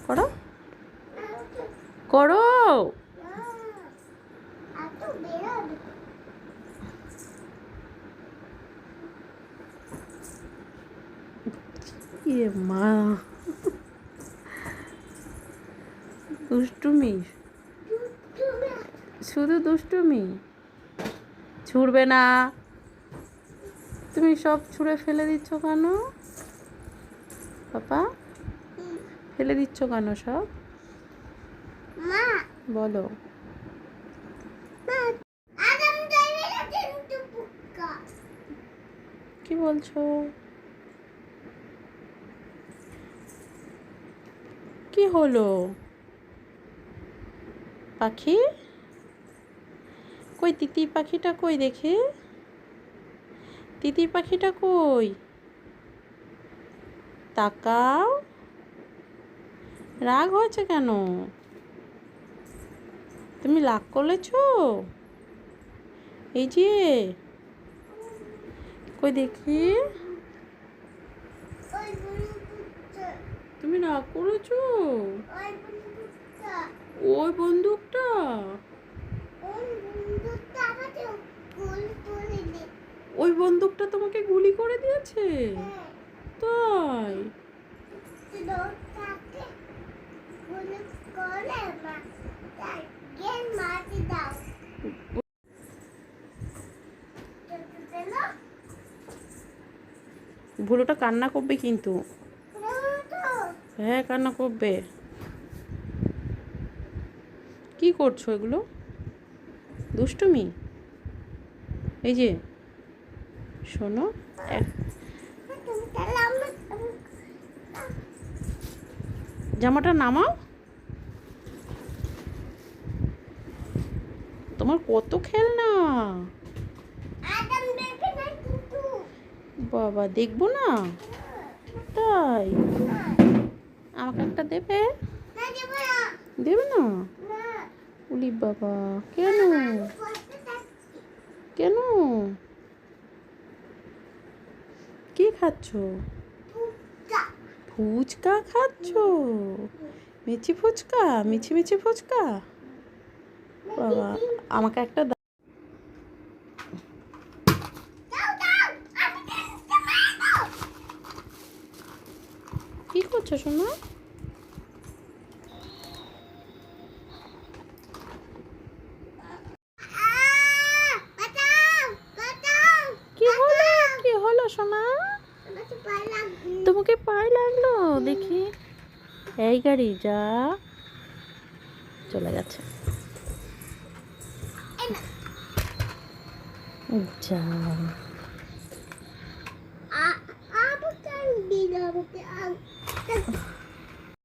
করো করো। মা দুষ্টুমি, শুধু দুষ্টুমি। ছুঁড়বে না। তুমি সব ছুঁড়ে ফেলে দিচ্ছ কেন পাপা? ফেলে দিচ্ছ কেন সব? বলো। কি বলছো? কি হলো? পাখি কই? তিতির পাখিটা কই দেখি? তিতির পাখিটা কই? তাকাও। রাগ হয়েছে কেন? তুমি রাগ করেছো? এই যে কই দেখি। তুমি রাগ করেছো? ওই বন্দুকটা? ওই বন্দুকটা তোমাকে গুলি করে দিয়েছে? তাই? ভুলোটা কান্না করবে কিন্তু। হ্যাঁ, কান্না করবে। কি করছো এগুলো? দুষ্টুমি। এই যে শোনো, জামাটা নামাও। তোমার কত খেলনা। বাবা, দেখবো না? তাই? আমাকে একটা দেবে? দেবে না? উলি বাবা, কেন? কেন? কি খাচ্ছো? ফুচকা খাচ্ছো? মিচি ফুচকা? মিছি মিছি ফুচকা? বাবা, আমাকে একটা কি করছো সোনা? কি হলো? কি হলো সোনা? তোমাকে পায়ে লাগলো দেখি। এই গাড়ি যা, চলে গেছে। যা।